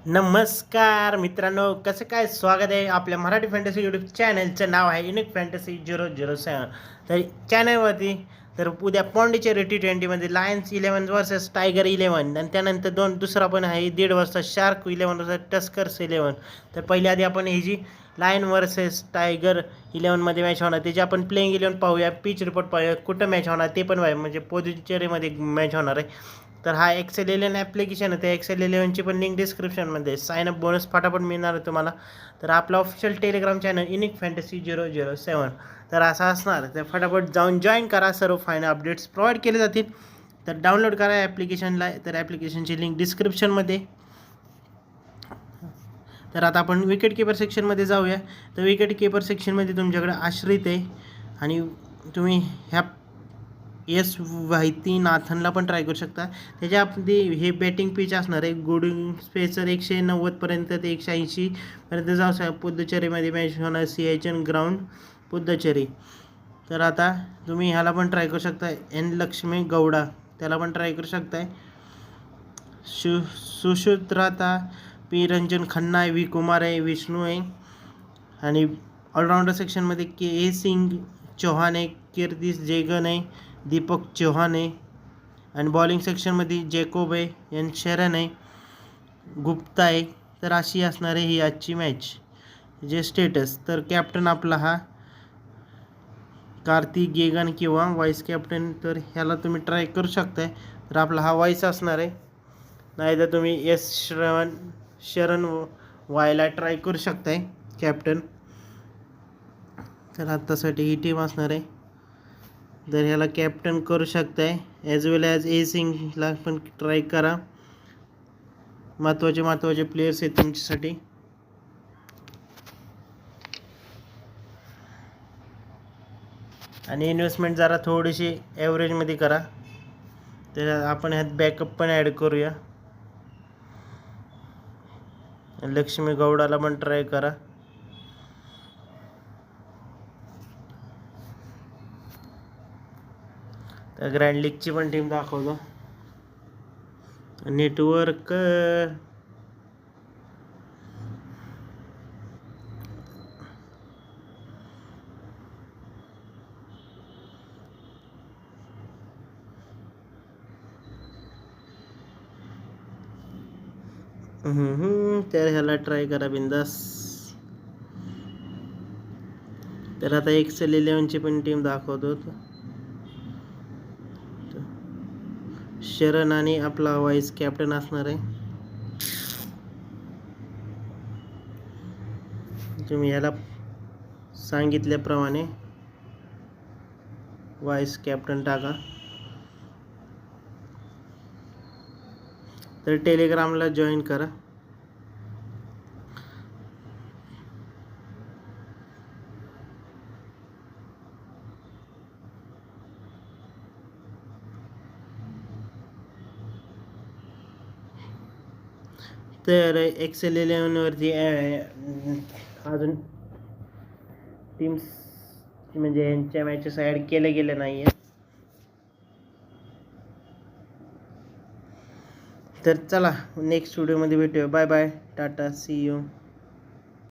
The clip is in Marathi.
नमस्कार मित्रांनो, कसं काय स्वागत आहे आपल्या मराठी फॅन्टसी यूट्यूब चॅनलचं नाव आहे युनिक फॅन्टसी 007. तर चॅनलवरती तर उद्या पॉंडिचेरी T20मध्ये लायन्स 11 वर्सेस टायगर 11 आणि त्यानंतर दुसरा पण आहे 1:30 वाजता शार्क 11 वर्सेस टस्कर्स 11. तर पहिल्या आधी आपण ही जी लायन वर्सेस टायगर 11मध्ये मॅच होणार त्याची आपण प्लेइंग 11 पाहूया, पिच रिपोर्ट पाहूया, कुठं मॅच होणार ते पण म्हणजे पॉंडिचेरीमध्ये मॅच होणार आहे. तर हा एक्सेल 11 ॲप्लिकेशन आहे, त्या एक्सेल 11ची पण लिंक डिस्क्रिप्शनमध्ये. साईन अप बोनस फटाफट मिळणार आहे तुम्हाला. तर आपला official Telegram channel unique fantasy 007 तर असा असणार. तर फटाफट जाऊन जॉईन करा, सर्व फायनल अपडेट्स प्रोव्हाइड केले जातील. तर डाउनलोड करा ॲप्लिकेशनला, तर ॲप्लिकेशनची लिंक डिस्क्रिप्शनमध्ये. तर आता आपण विकेट कीपर सेक्शनमध्ये जाऊया. तर विकेट कीपर सेक्शनमध्ये तुमच्याकडे आश्रित आहे आणि तुम्ही ह्या वाहितीनाथनला पण ट्राय करू शकता. त्याच्यामध्ये हे बॅटिंग पिच असणार आहे. गुडिंग स्पेसर 190पर्यंत ते 180पर्यंत जाऊ शकता. पुद्दुचेरीमध्ये मॅच होणार, सियाचन ग्राउंड पुद्दुचेरी. तर आता तुम्ही ह्याला पण ट्राय करू शकता, एन लक्ष्मी गौडा, त्याला पण ट्राय करू शकताय. सुश्रुता पी रंजन खन्ना आहे, व्ही कुमार आहे, विष्णू आहे. आणि ऑलराऊंडर सेक्शनमध्ये के ए सिंग चौहान आहे, कीर्तिस जेगन आहे, दीपक चौहान आहे. आणि बॉलिंग सेक्शनमध्ये जॅकोब आहे, एन शरण आहे, गुप्ता आहे. तर अशी असणार आहे ही आजची मॅच. जे स्टेटस तर कॅप्टन आपला हा कार्तिक गेगन किंवा व्हाईस कॅप्टन, तर ह्याला तुम्ही ट्राय करू शकताय. तर आपला हा व्हाईस असणार आहे, नाहीतर तुम्ही शरण व्हायला ट्राय करू शकताय कॅप्टन. तर आत्तासाठी ही टीम असणार आहे. तर ह्याला कॅप्टन करू शकताय, ॲज वेल ॲज ए सिंगला पण ट्राय करा. महत्त्वाचे प्लेयर्स आहेत तुमच्यासाठी. आणि इन्व्हेस्टमेंट जरा थोडीशी ॲव्हरेजमध्ये करा. तर आपण ह्यात बॅकअप पण ॲड करूया. लक्ष्मी गौडाला पण ट्राय करा. तर ग्रँड लीगची पण टीम दाखवतो. नेटवर्क तर ह्याला ट्राय करा बिंदास. तर आता एक्सेल 11ची पण टीम दाखवतो. शरण आणि आपला व्हाईस कॅप्टन असणार आहे. तुम्ही ह्याला सांगितल्याप्रमाणे व्हाईस कॅप्टन टाका. तर टेलिग्रामला जॉईन करा. तर एक्सेल 11वरती अजून टीम्स म्हणजे यांच्या मॅचेस ॲड केल्या गेल्या नाही आहेत. तर चला नेक्स्ट व्हिडिओमध्ये भेटूया. Bye bye, tata, see you.